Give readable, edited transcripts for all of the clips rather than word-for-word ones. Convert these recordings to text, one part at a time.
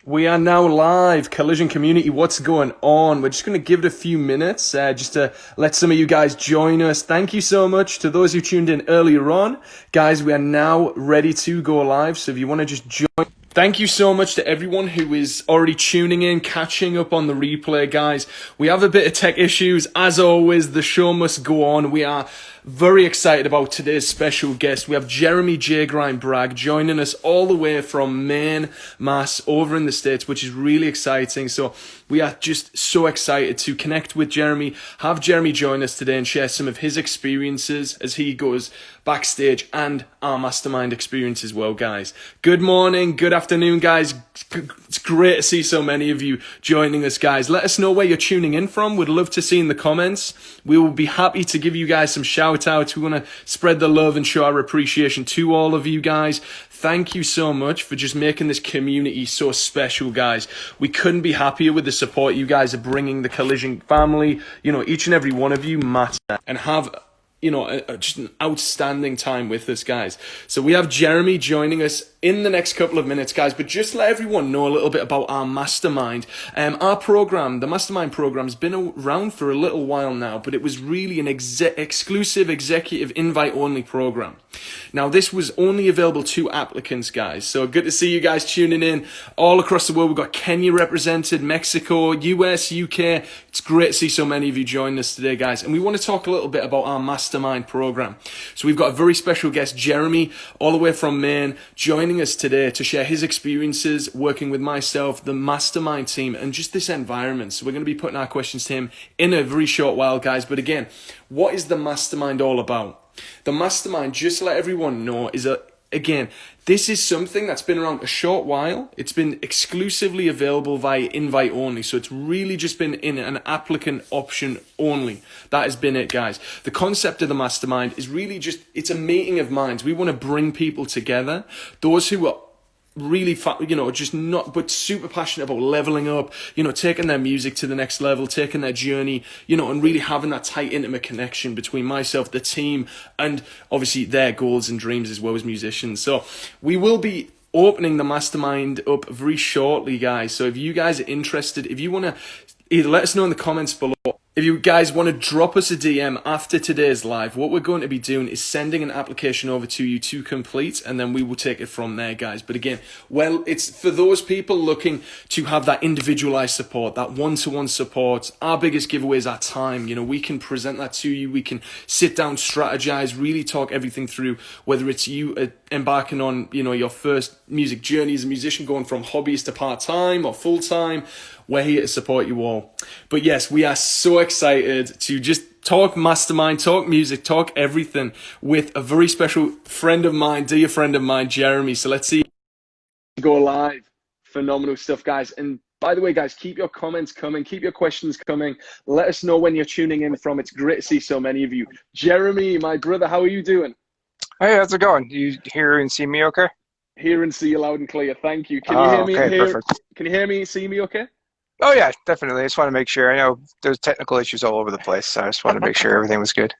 We are now live. Collision community, what's going on? We're just going to give it a few minutes just to let some of you guys join us. Thank you so much to those who tuned in earlier on. Guys, we are now ready to go live. So if you want to just join. Thank you so much to everyone who is already tuning in, catching up on the replay, guys. We have a bit of tech issues. As always, the show must go on. We are very excited about today's special guest. We have Jeremy J. Bragg joining us all the way from Maine, Mass, over in the States, which is really exciting. So we are just so excited to connect with Jeremy, have Jeremy join us today and share some of his experiences as he goes backstage and our mastermind experience as well, guys. Good morning, good afternoon, guys. It's great to see so many of you joining us, guys. Let us know where you're tuning in from. We'd love to see in the comments. We will be happy to give you guys some shout outs. We want to spread the love and show our appreciation to all of you guys. Thank you so much for just making this community so special, guys. We couldn't be happier with the support you guys are bringing the Collision family. You know, each and every one of you matter and have just an outstanding time with us, guys. So we have Jeremy joining us in the next couple of minutes, guys, but just let everyone know a little bit about our mastermind. Our program, the mastermind program, has been around for a little while now, but it was really an exclusive executive invite only program. Now, this was only available to applicants, guys. So good to see you guys tuning in all across the world. We've got Kenya represented, Mexico, US, UK. It's great to see so many of you joining us today, guys. And we want to talk a little bit about our mastermind program. So we've got a very special guest, Jeremy, all the way from Maine, joining us today to share his experiences working with myself, the mastermind team, and just this environment. So we're going to be putting our questions to him in a very short while, guys. But again, what is the mastermind all about? The mastermind, just to let everyone know, again, this is something that's been around a short while. It's been exclusively available via invite only. So it's really just been in an applicant option only. That has been it, guys. The concept of the mastermind is really just, it's a meeting of minds. We want to bring people together. Those who are really, just not, but super passionate about leveling up, taking their music to the next level, taking their journey, and really having that tight, intimate connection between myself, the team, and obviously their goals and dreams as well as musicians. So we will be opening the mastermind up very shortly, guys. So if you guys are interested, if you want to either let us know in the comments below, if you guys want to drop us a DM after today's live, what we're going to be doing is sending an application over to you to complete, and then we will take it from there, guys. But again, it's for those people looking to have that individualized support, that one-to-one support. Our biggest giveaway is our time. We can present that to you. We can sit down, strategize, really talk everything through, whether it's you embarking on, your first music journey as a musician, going from hobbies to part-time or full-time. We're here to support you all. But yes, we are so excited to just talk mastermind, talk music, talk everything with a very special friend of mine, dear friend of mine, Jeremy. So let's see. Go live. Phenomenal stuff, guys. And by the way, guys, keep your comments coming. Keep your questions coming. Let us know when you're tuning in from. It's great to see so many of you. Jeremy, my brother, how are you doing? Hey, how's it going? You hear and see me okay? Hear and see you loud and clear. Thank you. Can you hear me? Okay, perfect. Can you hear me, see me okay? Oh, yeah, definitely. I just want to make sure. I know there's technical issues all over the place, so I just want to make sure everything was good.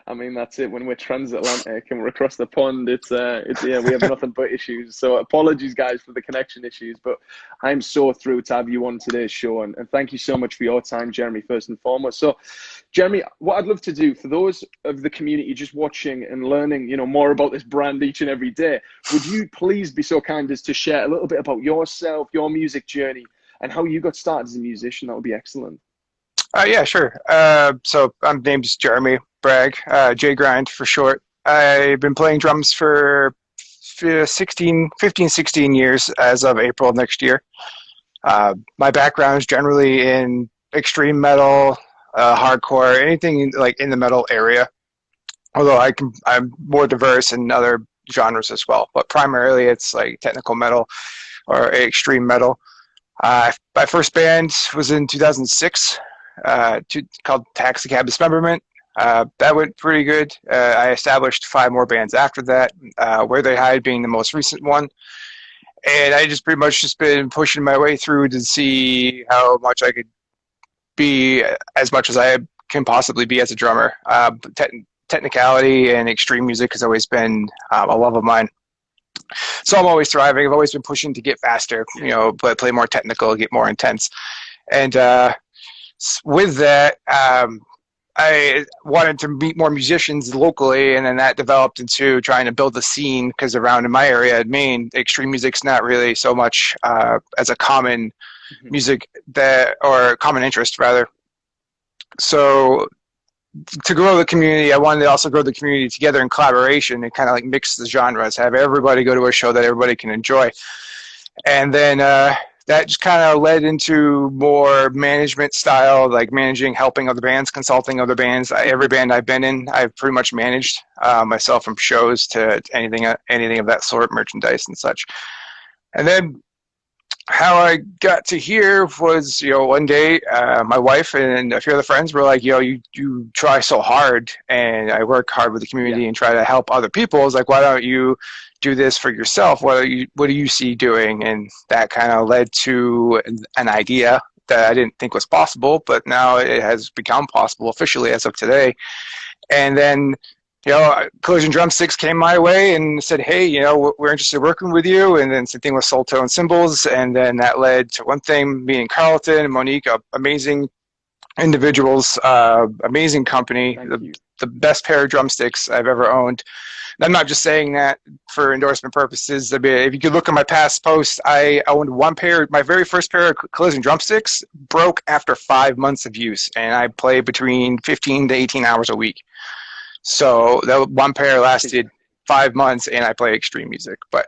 I mean, that's it. When we're transatlantic and we're across the pond, it's we have nothing but issues. So apologies, guys, for the connection issues, but I'm so thrilled to have you on today's show. And thank you so much for your time, Jeremy, first and foremost. So, Jeremy, what I'd love to do for those of the community just watching and learning, more about this brand each and every day, would you please be so kind as to share a little bit about yourself, your music journey, and how you got started as a musician? That would be excellent. Yeah, sure. So I'm named Jeremy Bragg, J Grind for short. I've been playing drums for 15, 16 years as of April next year. My background is generally in extreme metal, hardcore, anything like in the metal area. Although I'm more diverse in other genres as well, but primarily it's like technical metal or extreme metal. My first band was in 2006, called Taxi Cab Dismemberment. That went pretty good. I established 5 more bands after that, Where They Hide being the most recent one. And I just pretty much just been pushing my way through to see how much I could be as much as I can possibly be as a drummer. Technicality and extreme music has always been a love of mine. So I'm always thriving. I've always been pushing to get faster, play more technical, get more intense. And with that, I wanted to meet more musicians locally, and then that developed into trying to build a scene, because around in my area in Maine, extreme music's not really so much as a common music or common interest, rather. So to grow the community, I wanted to also grow the community together in collaboration and kind of like mix the genres, have everybody go to a show that everybody can enjoy. And then that just kind of led into more management style, like managing, helping other bands, consulting other bands. Every band I've been in, I've pretty much managed myself, from shows to anything of that sort, merchandise and such. And then how I got to here was, one day my wife and a few other friends were like, you try so hard, and I work hard with the community and try to help other people. I was like, why don't you do this for yourself? What do you see doing? And that kind of led to an idea that I didn't think was possible, but now it has become possible officially as of today. And then Collision Drumsticks came my way and said, hey, we're interested in working with you. And then same thing with Soul Tone Cymbals. And then that led to one thing, me and Carlton and Monique, amazing individuals, amazing company, the best pair of drumsticks I've ever owned. And I'm not just saying that for endorsement purposes. I mean, if you could look at my past posts, I owned one pair. My very first pair of Collision Drumsticks broke after 5 months of use, and I play between 15 to 18 hours a week. So that one pair lasted 5 months, and I play extreme music. But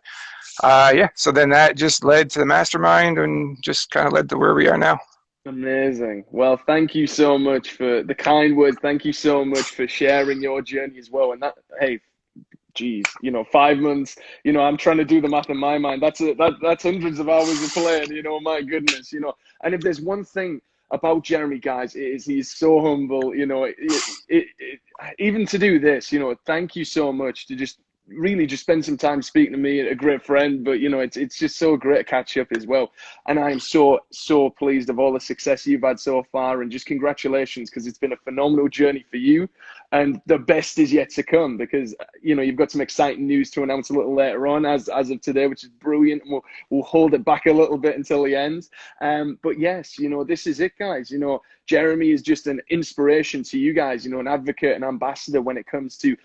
so then that just led to the Mastermind, and just kind of led to where we are now. Amazing. Well, thank you so much for the kind words. Thank you so much for sharing your journey as well. And that, hey, geez, 5 months, I'm trying to do the math in my mind. That's hundreds of hours of playing, my goodness, And if there's one thing about Jeremy, guys, is he's so humble, even to do this, thank you so much to just really just spend some time speaking to me, a great friend, but it's just so great to catch up as well. And I am so pleased of all the success you've had so far, and just congratulations, because it's been a phenomenal journey for you, and the best is yet to come, because you've got some exciting news to announce a little later on as of today, which is brilliant, and we'll hold it back a little bit until the end. But yes, this is it, guys. Jeremy is just an inspiration to you guys, an advocate and ambassador when it comes to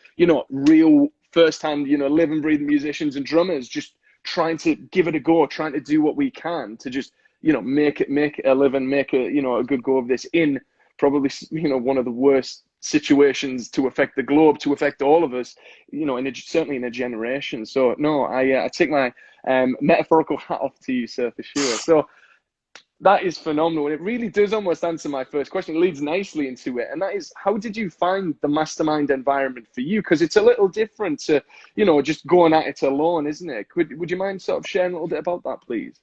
real first-hand, living, breathing musicians and drummers, just trying to give it a go, trying to do what we can to just, make a living, make a good go of this in probably, one of the worst situations to affect the globe, to affect all of us, certainly in a generation. So no, I take my metaphorical hat off to you, sir, for sure. So that is phenomenal, and it really does almost answer my first question. It leads nicely into it, and that is, how did you find the Mastermind environment for you? Because it's a little different to, just going at it alone, isn't it? Would you mind sort of sharing a little bit about that, please?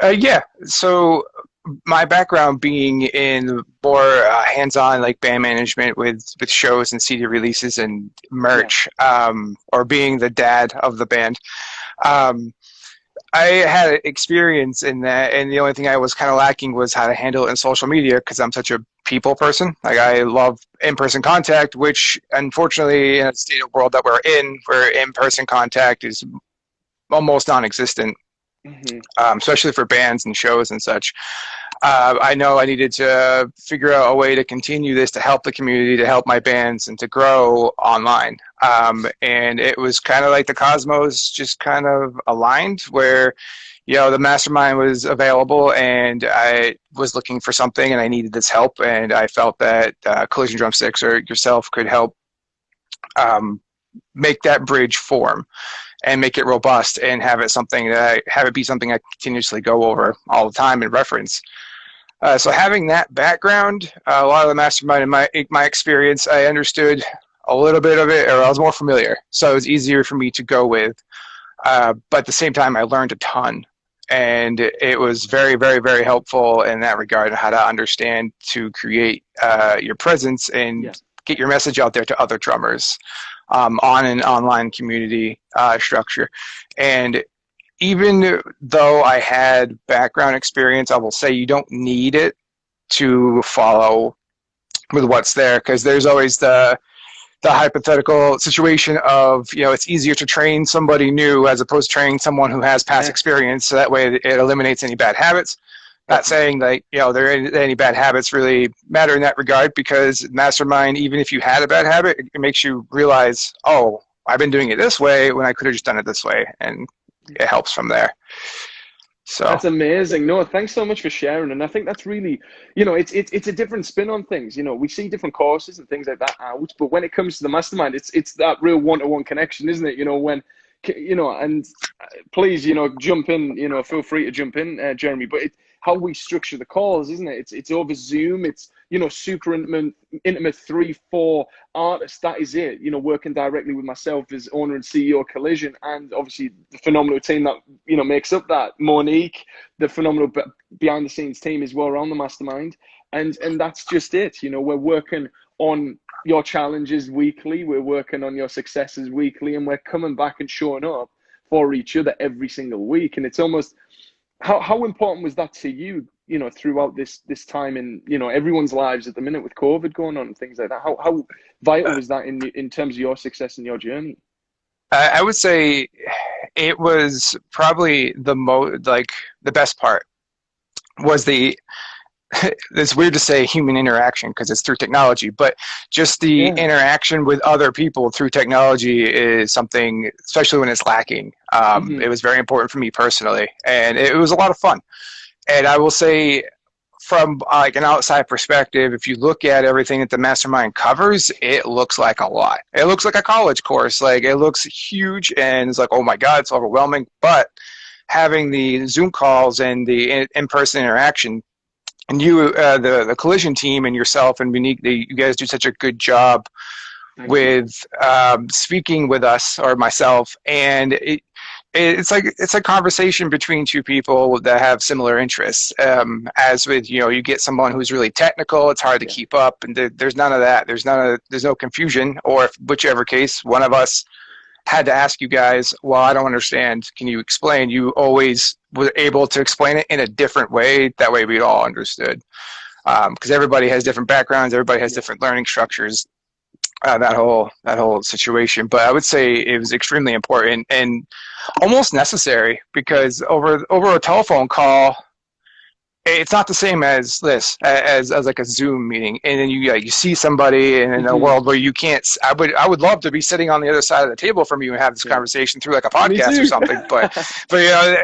Yeah. So my background being in more hands-on, like band management with shows and CD releases and merch, or being the dad of the band. I had experience in that, and the only thing I was kind of lacking was how to handle it in social media, because I'm such a people person. Like, I love in-person contact, which unfortunately in a state of world that we're in, where in-person contact is almost non-existent, especially for bands and shows and such. I know I needed to figure out a way to continue this, to help the community, to help my bands, and to grow online. And it was kind of like the cosmos just kind of aligned, where, the Mastermind was available, and I was looking for something, and I needed this help, and I felt that Collision Drumsticks or yourself could help make that bridge form and make it robust, and have it be something I continuously go over all the time and reference. So having that background, a lot of the Mastermind in my experience, I understood a little bit of it, or I was more familiar, so it was easier for me to go with. But at the same time, I learned a ton, and it was very, very, very helpful in that regard, how to understand to create your presence and get your message out there to other drummers on an online community structure. And even though I had background experience, I will say you don't need it to follow with what's there, because there's always the the hypothetical situation of, it's easier to train somebody new as opposed to training someone who has past experience. So that way it eliminates any bad habits. Not saying that, any bad habits really matter in that regard, because Mastermind, even if you had a bad habit, it makes you realize, oh, I've been doing it this way when I could have just done it this way. And it helps from there. So that's amazing. No, thanks so much for sharing. And I think that's really, it's a different spin on things. We see different courses and things like that out, but when it comes to the Mastermind, it's that real one-to-one connection, isn't it? And please, jump in, feel free to jump in, Jeremy, but how we structure the calls, isn't it? It's over Zoom. It's, super intimate 3-4 artists. That is it. Working directly with myself as owner and CEO of Collision, and obviously the phenomenal team that, makes up that. Monique, the phenomenal behind the scenes team as well around the Mastermind. And that's just it. We're working on your challenges weekly. We're working on your successes weekly, and we're coming back and showing up for each other every single week. And it's almost, how important was that to you, throughout this time in, everyone's lives at the minute with COVID going on and things like that? How vital was that in terms of your success and your journey? I would say it was probably the best part was it's weird to say human interaction because it's through technology, but just the interaction with other people through technology is something, especially when it's lacking. It was very important for me personally, and it was a lot of fun. And I will say, from an outside perspective, if you look at everything that the Mastermind covers, it looks like a lot. It looks like a college course. It looks huge, and it's like, oh my God, it's overwhelming. But having the Zoom calls and the in-person interaction, and you, the Collision team, and yourself and Monique, you guys do such a good job with speaking with us or myself, and it's like a conversation between two people that have similar interests. As with you get someone who's really technical, it's hard to keep up, and there's none of that. There's no confusion, or whichever case one of us had to ask you guys, well, I don't understand, can you explain? You always were able to explain it in a different way. That way we all understood. Because everybody has different backgrounds, everybody has different learning structures, that whole situation. But I would say it was extremely important and almost necessary, because over a telephone call, it's not the same as this, as like a Zoom meeting, and then you see somebody in a world where you can't. I would love to be sitting on the other side of the table from you and have this conversation through like a podcast or something. But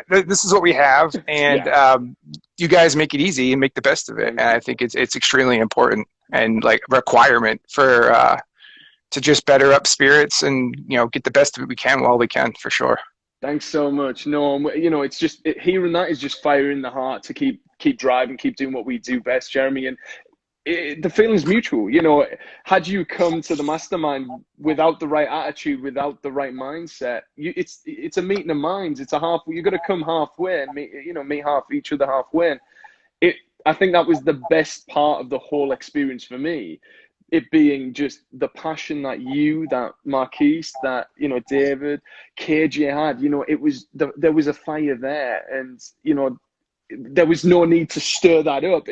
this is what we have, and you guys make it easy and make the best of it. And I think it's extremely important and like requirement for to just better up spirits and get the best of it we can while we can, for sure. Thanks so much. No, it's just hearing that is just fire in the heart to keep driving, keep doing what we do best, Jeremy. And the feeling's mutual. Had you come to the Mastermind without the right attitude, without the right mindset, it's a meeting of minds. It's you got to come halfway and meet each other halfway. And I think that was the best part of the whole experience for me. It being just the passion that Marquise, that David, KJ had. There was a fire there, and there was no need to stir that up.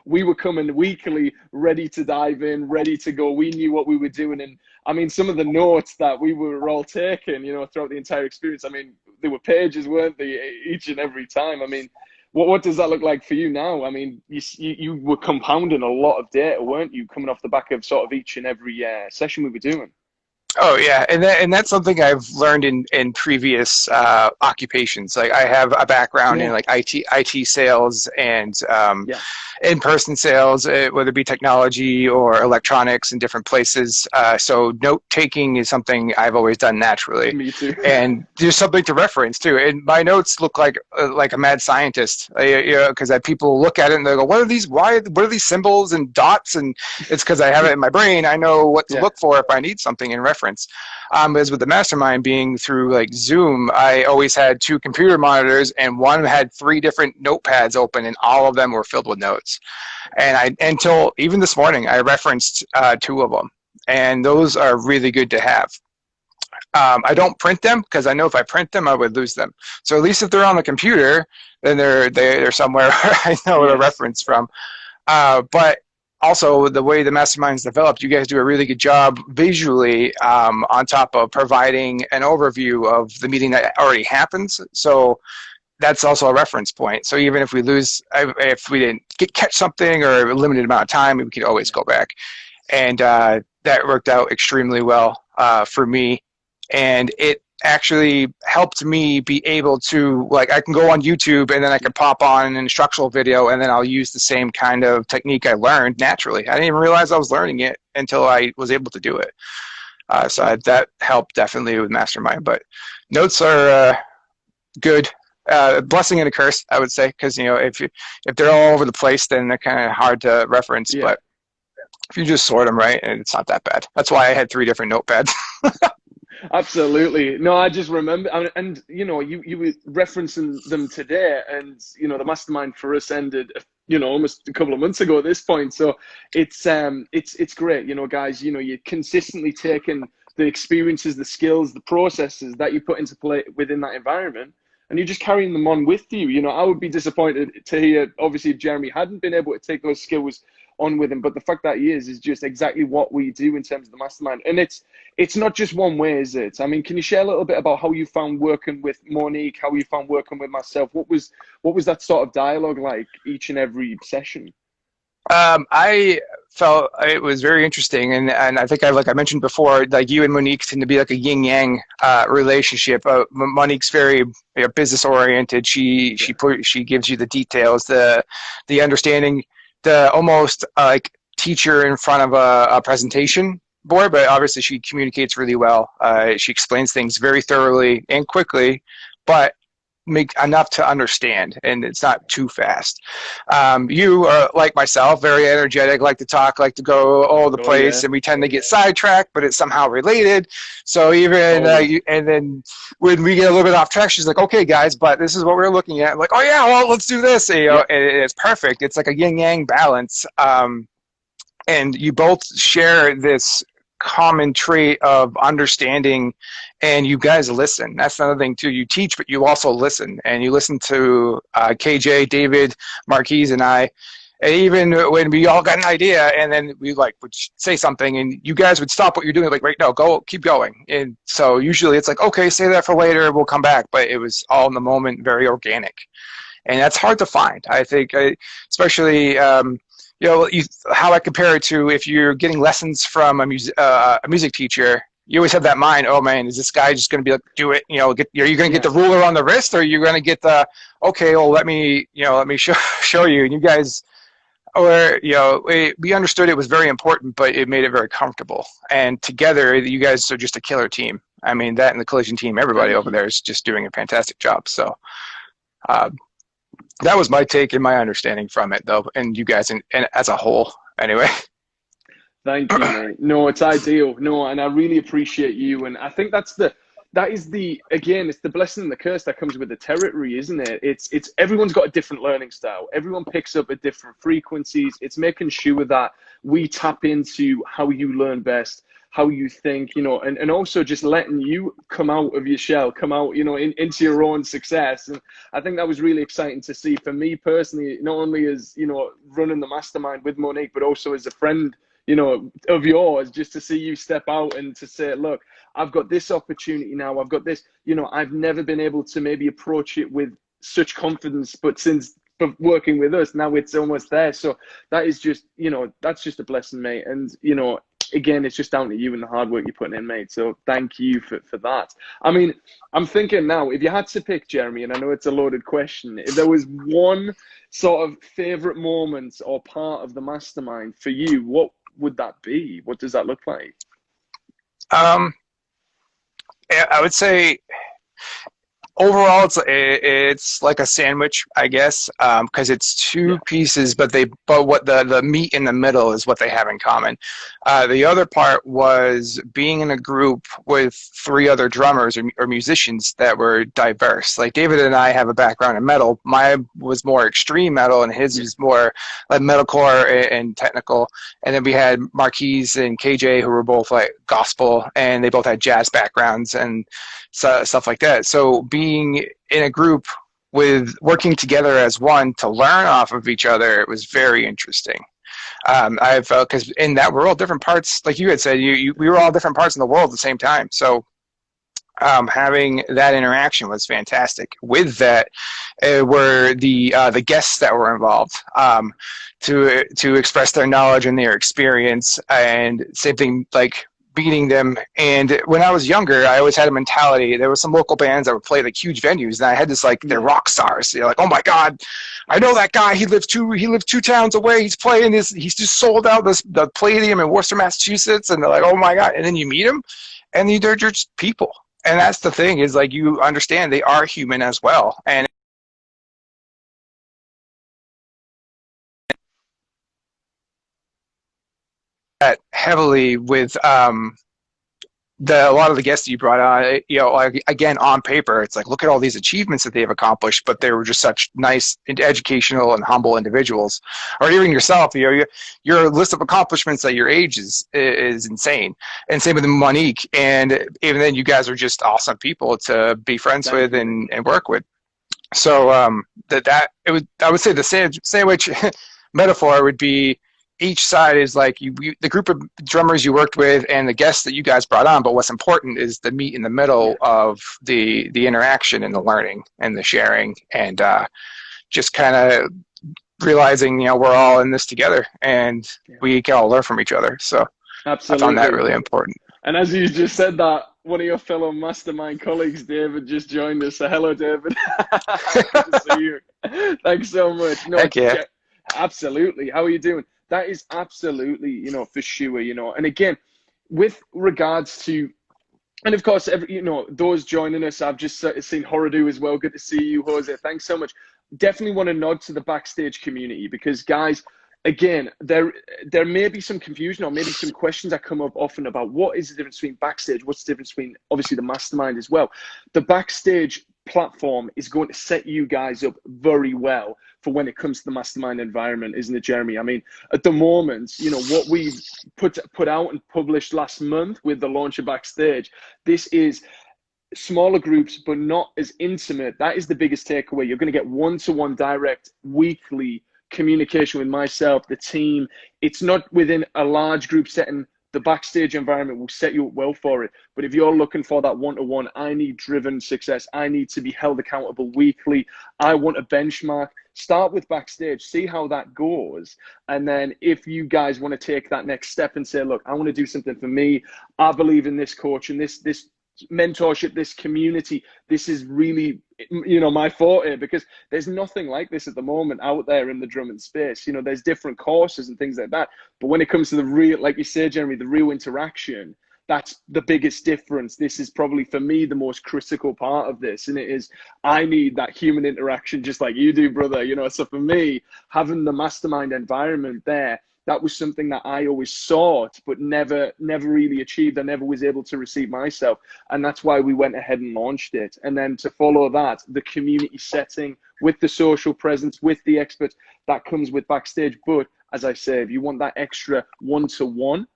We were coming weekly, ready to dive in, ready to go. We knew what we were doing, and I mean, some of the notes that we were all taking, throughout the entire experience. I mean, there were pages, weren't they, each and every time? I mean, what does that look like for you now? I mean, you were compounding a lot of data, weren't you, coming off the back of sort of each and every session we were doing? Oh yeah, and that's something I've learned in previous occupations. Like I have a background in like IT sales and in-person sales, whether it be technology or electronics in different places. So note taking is something I've always done naturally. Me too. And there's something to reference too. And my notes look like a mad scientist, because people look at it and they go, "What are these? What are these symbols and dots?" And it's because I have it in my brain. I know what to look for if I need something in reference. As with the Mastermind being through like Zoom, I always had 2 computer monitors, and one had 3 different notepads open, and all of them were filled with notes. And until even this morning, I referenced 2 of them, and those are really good to have. I don't print them because I know if I print them, I would lose them. So at least if they're on the computer, then they're somewhere where I know a reference from. But also, the way the Mastermind's developed, you guys do a really good job visually, on top of providing an overview of the meeting that already happens. So that's also a reference point. So even if we lose, if we didn't catch something or a limited amount of time, we could always go back. And that worked out extremely well for me. And it actually helped me be able to, like, I can go on YouTube and then I can pop on an instructional video and then I'll use the same kind of technique I learned naturally. I didn't even realize I was learning it until I was able to do it. So that helped definitely with Mastermind. But notes are good. Blessing and a curse, I would say, because if they're all over the place, then they're kind of hard to reference. Yeah. But if you just sort them right, it's not that bad. That's why I had 3 different notepads. Absolutely. No, I just remember, and you were referencing them today, and the Mastermind for us ended almost a couple of months ago at this point. So it's great, guys. You're consistently taking the experiences, the skills, the processes that you put into play within that environment, and you're just carrying them on with you. I would be disappointed to hear, obviously, if Jeremy hadn't been able to take those skills on with him, but the fact that he is just exactly what we do in terms of the Mastermind. And it's not just one way, is it? I mean, can you share a little bit about how you found working with Monique, how you found working with myself? What was that sort of dialogue like each and every session? I felt it was very interesting, and I think like I mentioned before, like you and Monique tend to be like a yin yang relationship. Monique's very business oriented. She gives you the details, the understanding, the almost like teacher in front of a presentation board, but obviously she communicates really well. She explains things very thoroughly and quickly, but make enough to understand, and it's not too fast. You are like myself, very energetic, like to talk, like to go all over the place, and we tend to get sidetracked, but it's somehow related. So even and then when we get a little bit off track, she's like, "Okay, guys, but this is what we're looking at." I'm like, "Oh yeah, well, let's do this." And it's perfect. It's like a yin yang balance, and you both share this common trait of understanding, and you guys listen. That's another thing too. You teach, but you also listen, and you listen to KJ, David, Marquise, and I. And even when we all got an idea, and then we would say something, and you guys would stop what you're doing, like, right, no, go, keep going. And so usually it's like, okay, say that for later, we'll come back. But it was all in the moment, very organic, and that's hard to find. I think, especially. How I compare it to if you're getting lessons from a music teacher, you always have that mind, oh man, is this guy just going to be like, do it? Are you going to get the ruler on the wrist, or are you going to get the, okay, well, let me show you. And you guys, we understood it was very important, but it made it very comfortable. And together, you guys are just a killer team. I mean, that and the Collision team, everybody over there is just doing a fantastic job. So, that was my take and my understanding from it, though, and you guys, and as a whole, anyway. Thank you, mate. No, it's ideal. No, and I really appreciate you, and I think it's the blessing and the curse that comes with the territory, isn't it? It's everyone's got a different learning style. Everyone picks up at different frequencies. It's making sure that we tap into how you learn best, how you think, and also just letting you come out of your shell, come out, into your own success. And I think that was really exciting to see for me personally, not only as, running the Mastermind with Monique, but also as a friend, of yours, just to see you step out and to say, look, I've got this opportunity now. I've got this, I've never been able to maybe approach it with such confidence, but since working with us, now it's almost there. So that is just, that's just a blessing, mate. And, again, it's just down to you and the hard work you're putting in, mate. So thank you for that. I mean, I'm thinking now, if you had to pick, Jeremy, and I know it's a loaded question, if there was one sort of favorite moment or part of the Mastermind for you, what would that be? What does that look like? I would say overall, it's like a sandwich, I guess, because it's two pieces, but what the meat in the middle is what they have in common. The other part was being in a group with 3 other drummers or musicians that were diverse. Like David and I have a background in metal. Mine was more extreme metal, and his was more like metalcore and technical. And then we had Marquise and KJ, who were both like gospel, and they both had jazz backgrounds and stuff like that. So being in a group with working together as one to learn off of each other, it was very interesting. Because in that we're all different parts, like you had said, we were all different parts in the world at the same time. So having that interaction was fantastic. With that, were the guests that were involved, to express their knowledge and their experience, and same thing like beating them. And when I was younger, I always had a mentality. There were some local bands that would play like huge venues, and I had this like they're rock stars. You're like, oh my god, I know that guy. He lives two towns away. He's playing this. He's just sold out the Palladium in Worcester, Massachusetts, and they're like, oh my god. And then you meet them, and they're just people. And that's the thing, is like you understand they are human as well. And that heavily with a lot of the guests that you brought on, like, again, on paper, it's like, look at all these achievements that they've accomplished, but they were just such nice, educational, and humble individuals. Or even yourself, your list of accomplishments at your age is insane. And same with Monique. And even then, you guys are just awesome people to be friends with and work with. So I would say the sandwich metaphor would be, each side is like the group of drummers you worked with and the guests that you guys brought on. But what's important is the meat in the middle of the interaction and the learning and the sharing, and just kind of realizing, we're all in this together, and we can all learn from each other. So absolutely, I found that really important. And as you just said that, one of your fellow Mastermind colleagues, David, just joined us. So hello, David. Good to see you. Thanks so much. No, Heck yeah. Absolutely. How are you doing? That is absolutely, for sure, and again, with regards to, and of course, those joining us, I've just seen Horadu as well. Good to see you, Jose. Thanks so much. Definitely want to nod to the backstage community, because guys, again, there may be some confusion or maybe some questions that come up often about what is the difference between backstage, what's the difference between obviously the Mastermind as well. The backstage platform is going to set you guys up very well for when it comes to the Mastermind environment, isn't it, Jeremy? I mean, at the moment, what we've put out and published last month with the launch of Backstage, this is smaller groups, but not as intimate. That is the biggest takeaway. You're going to get one-to-one direct weekly communication with myself, the team. It's not within a large group setting. The Backstage environment will set you up well for it. But if you're looking for that one-to-one, I need driven success. I need to be held accountable weekly. I want a benchmark. Start with Backstage, see how that goes. And then if you guys want to take that next step and say, look, I want to do something for me. I believe in this coach and this mentorship, this community. This is really, my forte, because there's nothing like this at the moment out there in the drumming space. There's different courses and things like that. But when it comes to the real, like you said, Jeremy, the real interaction, that's the biggest difference. This is probably, for me, the most critical part of this. And it is, I need that human interaction just like you do, brother. So for me, having the Mastermind environment there, that was something that I always sought, but never really achieved. I never was able to receive myself. And that's why we went ahead and launched it. And then to follow that, the community setting with the social presence, with the experts, that comes with Backstage. But as I say, if you want that extra one-to-one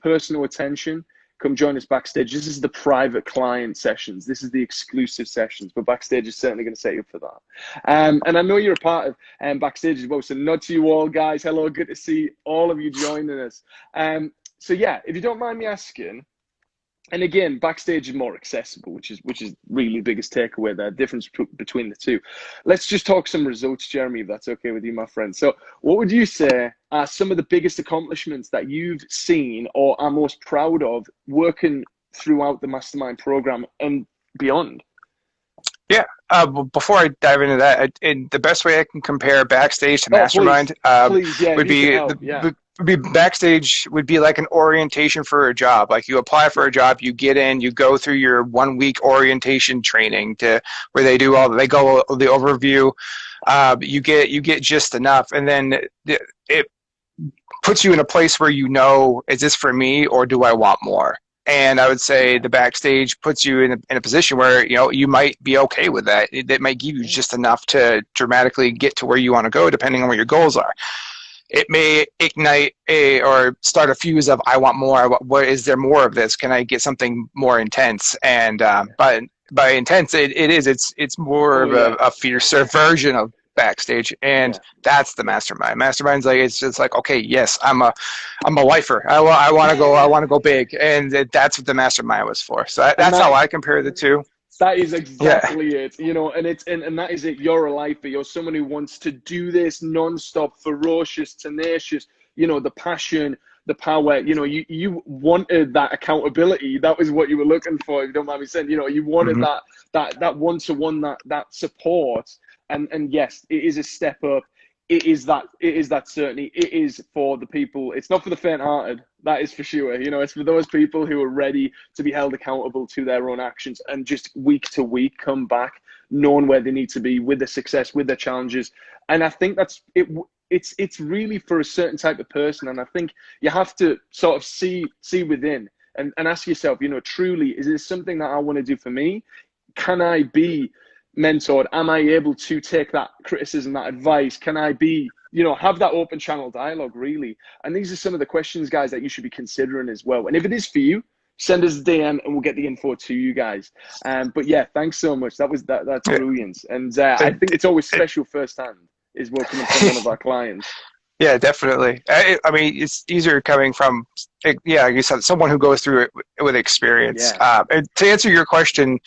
personal attention, come join us Backstage. This is the private client sessions. This is the exclusive sessions, but Backstage is certainly going to set you up for that. And I know you're a part of Backstage as well, so nod to you all, guys. Hello, good to see all of you joining us. So yeah, if you don't mind me asking, and again, Backstage is more accessible, which is really the biggest takeaway there, difference between the two. Let's just talk some results, Jeremy, if that's okay with you, my friend. So what would you say are some of the biggest accomplishments that you've seen or are most proud of working throughout the Mastermind program and beyond? Yeah. Before I dive into that, the best way I can compare Backstage to Mastermind would be Backstage would be like an orientation for a job. Like you apply for a job, you get in, you go through your 1 week orientation training where they go the overview. You get just enough, and then it puts you in a place where is this for me or do I want more? And I would say the Backstage puts you in a position where, you might be okay with that. It might give you just enough to dramatically get to where you want to go, depending on what your goals are. It may ignite or start a fuse of, I want more. What is there more of this? Can I get something more intense? And by intense, it's more of a fiercer version of backstage, and Yeah. that's the mastermind. Mastermind's like, it's just like, okay, yes, I'm a lifer. I want to go, I want to go big, and that's what the mastermind was for. So And that's how I compare the two. that is Yeah. exactly it, and that is it. You're a lifer. You're someone who wants to do this non-stop, ferocious, tenacious, the passion, the power. You wanted that accountability. That was what you were looking for, if you don't mind me saying. You wanted Hmm. that one-to-one, that support. And yes, it is a step up. It is that certainly. It is for the people. It's not for the faint-hearted. That is for sure. It's for those people who are ready to be held accountable to their own actions and just week to week come back knowing where they need to be with their success, with their challenges. And I think that's it. It's really for a certain type of person. And I think you have to sort of see within and ask yourself, truly, is this something that I want to do for me? Can I be mentored? Am I able to take that criticism, that advice? Can I be, have that open channel dialogue, really? And these are some of the questions, guys, that you should be considering as well. And if it is for you, send us a DM and we'll get the info to you guys. But yeah, thanks so much. That's Yeah. brilliant. And I think it's always special firsthand is what coming from one of our clients. Yeah, definitely. I mean, it's easier coming from, yeah, like you said, someone who goes through it with experience. Yeah. And to answer your question,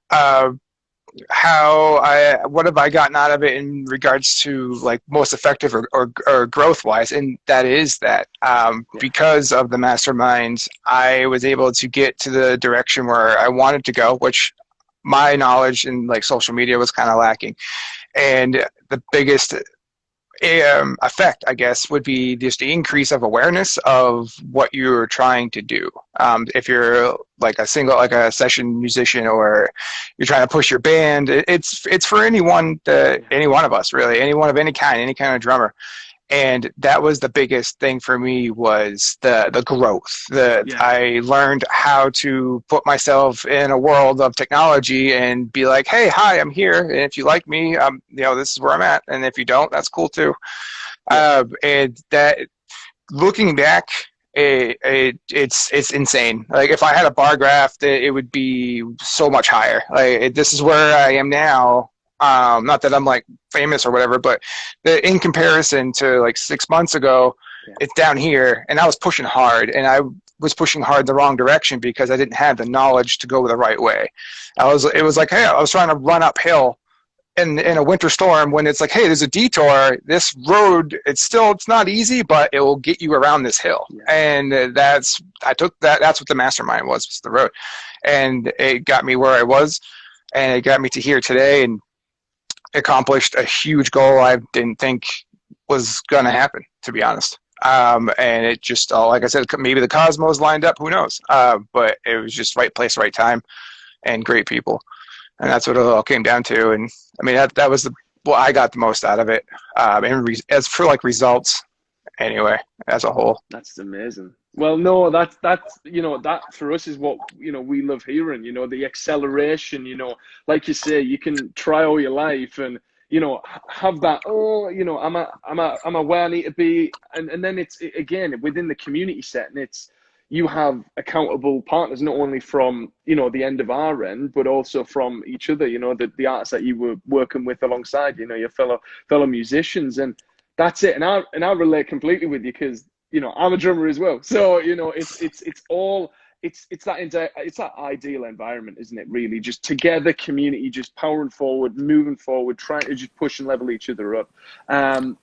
uh, what have I gotten out of it in regards to like most effective or growth wise? And that is that because of the mastermind, I was able to get to the direction where I wanted to go, which my knowledge in like social media was kind of lacking. And the biggest effect, I guess, would be just the increase of awareness of what you're trying to do. If you're like a session musician, or you're trying to push your band, it's for any one of us, really, anyone of any kind of drummer. And that was the biggest thing for me, was the growth. I learned how to put myself in a world of technology and be like, hey, hi, I'm here. And if you like me, this is where I'm at. And if you don't, that's cool too. And that, looking back, it's insane. Like if I had a bar graph, it would be so much higher. Like this is where I am now. Not that I'm like famous or whatever, but in comparison to like 6 months ago, it's down here, and I was pushing hard, and I was pushing hard in the wrong direction because I didn't have the knowledge to go the right way. It was like, hey, I was trying to run uphill in a winter storm when it's like, hey, there's a detour. This road, it's not easy, but it will get you around this hill. And that's what the mastermind was the road. And it got me where I was, and it got me to here today, and accomplished a huge goal I didn't think was going to happen, to be honest. And it just, like I said, maybe the cosmos lined up, who knows? But it was just right place, right time, and great people. And that's what it all came down to. And I mean, that was what I got the most out of it. And as for like results, anyway, as a whole. That's amazing. Well, no, that's that for us is what we love hearing. The acceleration. Like you say, you can try all your life and have that. I'm a where I need to be, and then it's again within the community setting. You have accountable partners, not only from the end of our end, but also from each other. The artists that you were working with alongside. Your fellow musicians, and that's it. And I relate completely with you because I'm a drummer as well. So it's that ideal environment, isn't it? Really, just together, community, just powering forward, moving forward, trying to just push and level each other up.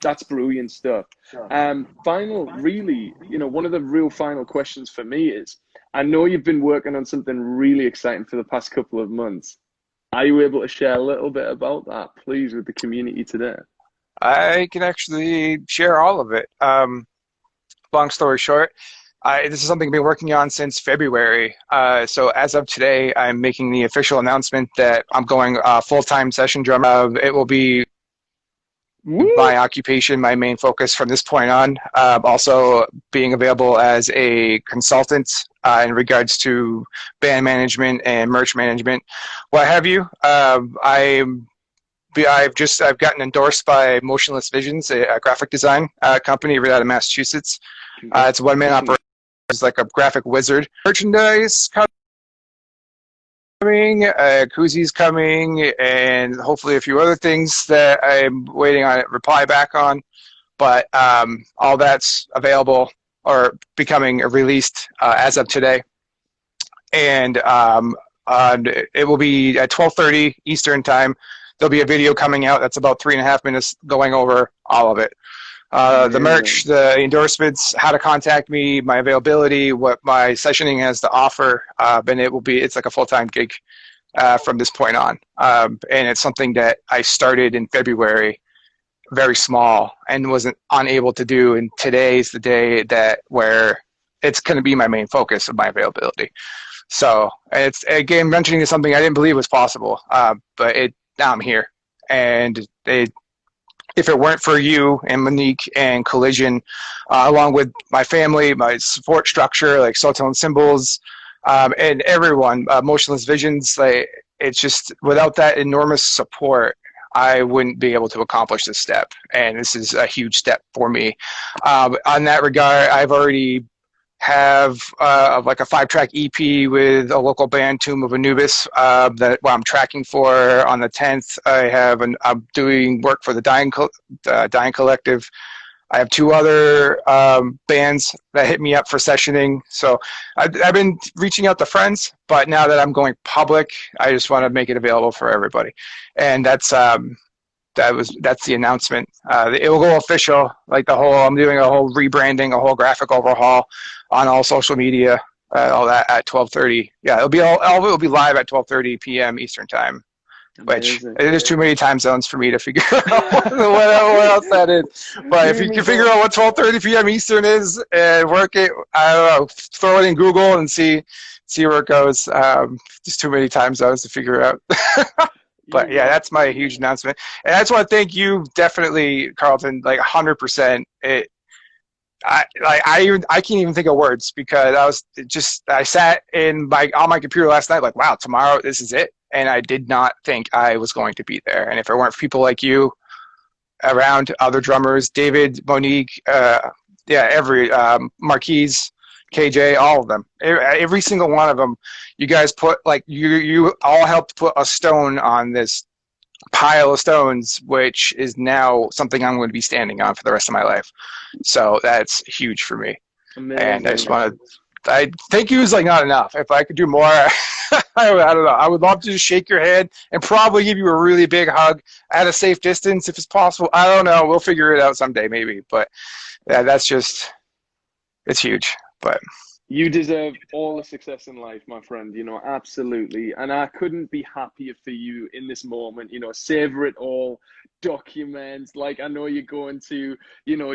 That's brilliant stuff. Really, one of the real final questions for me is: I know you've been working on something really exciting for the past couple of months. Are you able to share a little bit about that, please, with the community today? I can actually share all of it. Long story short, this is something I've been working on since February. So as of today, I'm making the official announcement that I'm going full-time session drummer. It will be my occupation, my main focus from this point on. Also being available as a consultant in regards to band management and merch management, what have you. I've gotten endorsed by Motionless Visions, a graphic design company right out of Massachusetts. It's a one-man operation. It's like a graphic wizard. Merchandise coming, Koozies coming, and hopefully a few other things that I'm waiting on a reply back on. But all that's available or becoming released as of today. And it will be at 12:30 Eastern time. There'll be a video coming out that's about 3.5 minutes going over all of it. The merch, the endorsements, how to contact me, my availability, what my sessioning has to offer, and it's like a full-time gig from this point on. And it's something that I started in February, very small, and wasn't unable to do. And today's the day where it's going to be my main focus of my availability. So it's, again, mentioning is something I didn't believe was possible, but now I'm here. And if it weren't for you and Monique and Collision, along with my family, my support structure, like Soul Tone Symbols, and everyone, Motionless Visions, like, it's just, without that enormous support, I wouldn't be able to accomplish this step. And this is a huge step for me. On that regard, I've already have like a 5-track EP with a local band, Tomb of Anubis, that I'm tracking for on the 10th. I'm doing work for the Dying Collective. I have 2 other bands that hit me up for sessioning. So I've been reaching out to friends, but now that I'm going public, I just want to make it available for everybody. And that's the announcement. It will go official, like I'm doing a whole rebranding, a whole graphic overhaul on all social media, all that at 12:30. Yeah, all of it will be live at 12:30 p.m. Eastern time. Amazing. Which it is too many time zones for me to figure out what else that is. But if you can figure out what 12:30 p.m. Eastern is and work it, I don't know, throw it in Google and see where it goes. Just too many time zones to figure out. But yeah, that's my huge announcement. And I just want to thank you, definitely, Carlton, like 100%. I can't even think of words, because I sat on my computer last night like, wow, tomorrow this is it. And I did not think I was going to be there. And if it weren't for people like you other drummers, David, Monique, Marquise, KJ, all of them, every single one of them, you guys put, like, you all helped put a stone on this pile of stones, which is now something I'm going to be standing on for the rest of my life. So that's huge for me. Amazing. And I just want to, thank you is like not enough. If I could do more, I don't know. I would love to just shake your hand and probably give you a really big hug at a safe distance if it's possible. I don't know. We'll figure it out someday, maybe. But yeah, it's huge. But you deserve all the success in life, my friend, absolutely. And I couldn't be happier for you in this moment, savor it all, document, like, I know you're going to,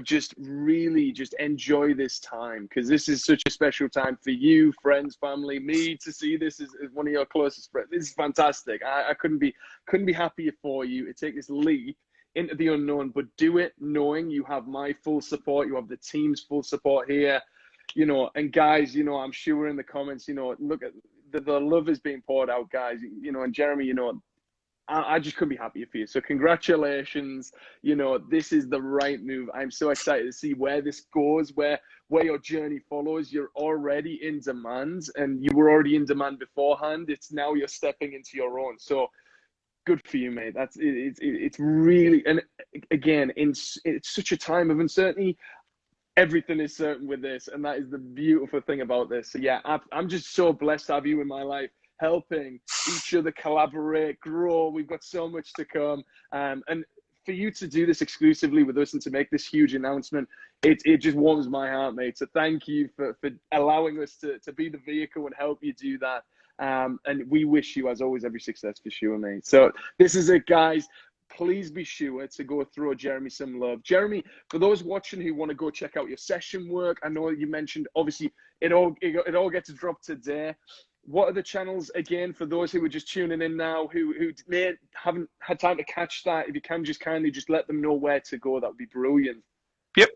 just really just enjoy this time, because this is such a special time for you, friends, family, me, to see this as one of your closest friends. This is fantastic. I couldn't be happier for you to take this leap into the unknown, but do it knowing you have my full support, you have the team's full support here. And guys, I'm sure in the comments, look at the love is being poured out, guys, and Jeremy, I just couldn't be happier for you. So congratulations. This is the right move. I'm so excited to see where this goes, where your journey follows. You're already in demand, and you were already in demand beforehand. It's now you're stepping into your own. So good for you, mate. It's really, and again, it's such a time of uncertainty. Everything is certain with this, and that is the beautiful thing about this. So yeah, I'm just so blessed to have you in my life, helping each other collaborate, grow. We've got so much to come, and for you to do this exclusively with us and to make this huge announcement, it just warms my heart, mate. So thank you for allowing us to be the vehicle and help you do that. And we wish you, as always, every success for sure, mate. So this is it, guys. Please be sure to go through Jeremy some love. Jeremy, for those watching who want to go check out your session work, I know you mentioned, obviously, it all gets dropped today. What are the channels, again, for those who are just tuning in now, who haven't had time to catch that? If you can just kindly just let them know where to go, that would be brilliant. Yep.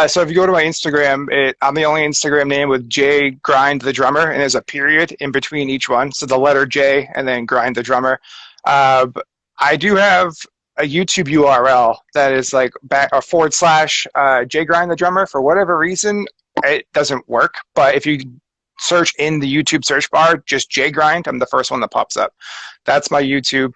So if you go to my Instagram, I'm the only Instagram name with J Grind the Drummer, and there's a period in between each one. So the letter J and then Grind the Drummer. I do have a YouTube URL that is like /J Grind the Drummer. For whatever reason, it doesn't work. But if you search in the YouTube search bar, just J Grind. I'm the first one that pops up. That's my YouTube.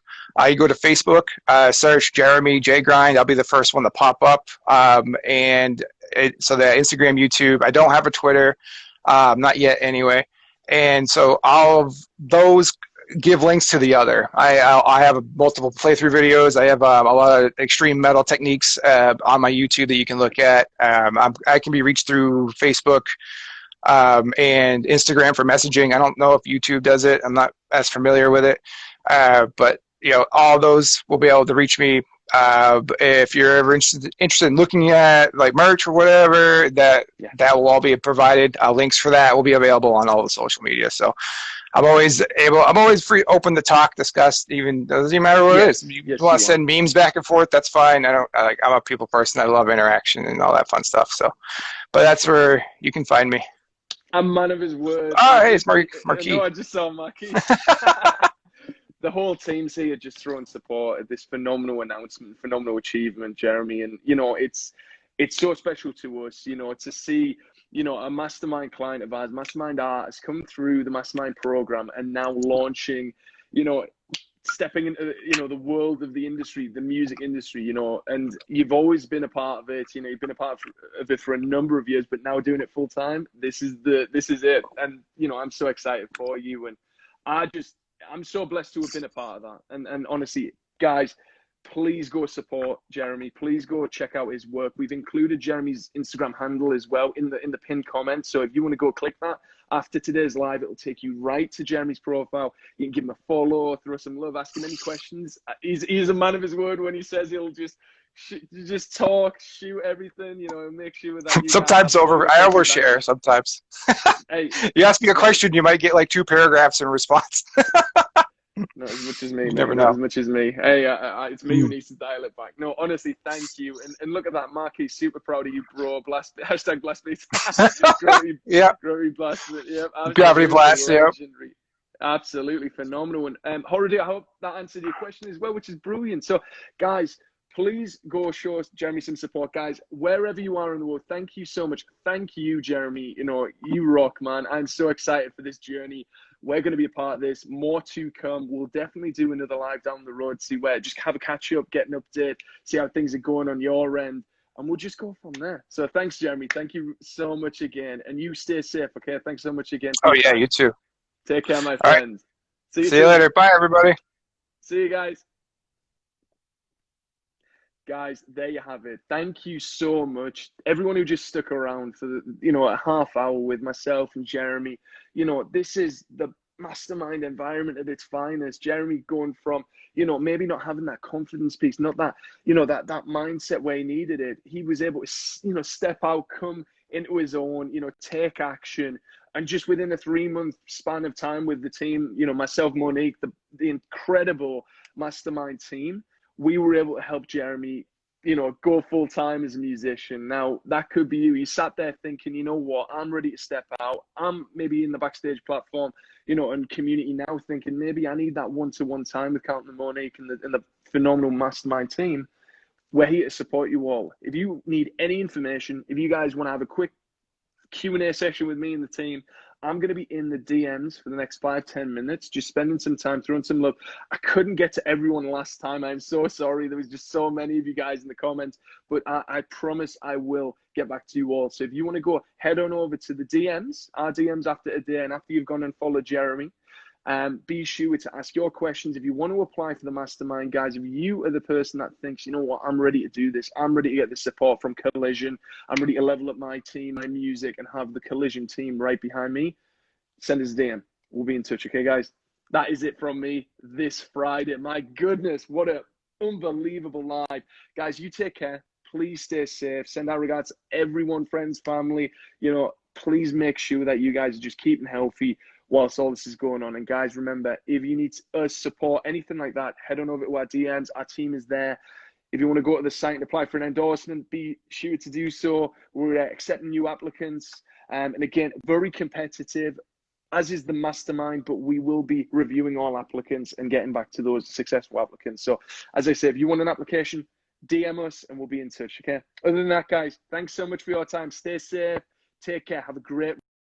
You go to Facebook, search Jeremy J Grind. I'll be the first one to pop up. So the Instagram, YouTube. I don't have a Twitter, not yet anyway. And so all of those give links to the other. I have multiple playthrough videos. I have a lot of extreme metal techniques on my YouTube that you can look at. I can be reached through Facebook and Instagram for messaging. I don't know if YouTube does it. I'm not as familiar with it, but all those will be able to reach me. If you're ever interested in looking at like merch or whatever, that will all be provided. Links for that will be available on all the social media. So I'm always free, open to talk, discuss. Doesn't even matter what it is. You want to send memes back and forth, that's fine. I'm a people person. I love interaction and all that fun stuff. So, but that's where you can find me. I'm man of his word. Oh, hey, it's Marquis. No, I just saw Marquis. The whole team's here just throwing support at this phenomenal announcement, phenomenal achievement, Jeremy. And, it's so special to us, to see, a Mastermind client of ours, Mastermind Art, has come through the Mastermind program and now launching, stepping into, the world of the industry, the music industry, and you've always been a part of it. You've been a part of it for a number of years, but now doing it full time, this is it. And, I'm so excited for you. And I'm so blessed to have been a part of that. And honestly, guys, please go support Jeremy. Please go check out his work. We've included Jeremy's Instagram handle as well in the pinned comment. So if you want to go click that after today's live, it'll take you right to Jeremy's profile. You can give him a follow, throw some love, ask him any questions. He's a man of his word when he says he'll just talk, shoot everything, make sure that sometimes I overshare sometimes. Hey, you ask me a question, you might get like 2 paragraphs in response. Not as much as me. Never know. Not as much as me. Hey, it's me who needs to dial it back. No, honestly, thank you. And look at that, Marky. Super proud of you, bro. Hashtag blast me. Gravity blast. Yep. Gravity blast. Yep. Absolutely phenomenal. And Holiday, I hope that answered your question as well, which is brilliant. So, guys, please go show Jeremy some support, guys. Wherever you are in the world, thank you so much. Thank you, Jeremy. You rock, man. I'm so excited for this journey. We're going to be a part of this. More to come. We'll definitely do another live down the road, see where, just have a catch up, get an update, see how things are going on your end, and we'll just go from there. So thanks, Jeremy. Thank you so much again. And you stay safe, okay? Thanks so much again. Oh, yeah, you too. Take care, my friend. Right. See you later. Bye, everybody. See you guys. Guys, there you have it. Thank you so much. Everyone who just stuck around for a half hour with myself and Jeremy. This is the Mastermind environment at its finest. Jeremy going from, maybe not having that confidence piece, not that, that mindset where he needed it. He was able to, step out, come into his own, take action. And just within a 3-month span of time with the team, myself, Monique, the incredible Mastermind team, we were able to help Jeremy, go full time as a musician. Now, that could be you. You sat there thinking, you know what, I'm ready to step out. I'm maybe in the backstage platform, and community now thinking maybe I need that one-to-one time with Carlton and Monique and the phenomenal Mastermind team. We're here to support you all. If you need any information, if you guys want to have a quick Q&A session with me and the team, I'm going to be in the DMs for the next 5-10 minutes, just spending some time, throwing some love. I couldn't get to everyone last time. I'm so sorry. There was just so many of you guys in the comments, but I promise I will get back to you all. So if you want to go, head on over to the DMs, our DMs after a day, and after you've gone and followed Jeremy, be sure to ask your questions. If you want to apply for the Mastermind, guys, if you are the person that thinks, you know what, I'm ready to do this. I'm ready to get the support from Collision. I'm ready to level up my team, my music, and have the Collision team right behind me. Send us a DM. We'll be in touch. Okay, guys? That is it from me this Friday. My goodness, what an unbelievable live. Guys, you take care. Please stay safe. Send our regards to everyone, friends, family. Please make sure that you guys are just keeping healthy whilst all this is going on. And guys, remember, if you need us support, anything like that, head on over to our DMs. Our team is there. If you want to go to the site and apply for an endorsement, be sure to do so. We're accepting new applicants. And again, very competitive, as is the Mastermind, but we will be reviewing all applicants and getting back to those successful applicants. So as I say, if you want an application, DM us and we'll be in touch, okay? Other than that, guys, thanks so much for your time. Stay safe. Take care. Have a great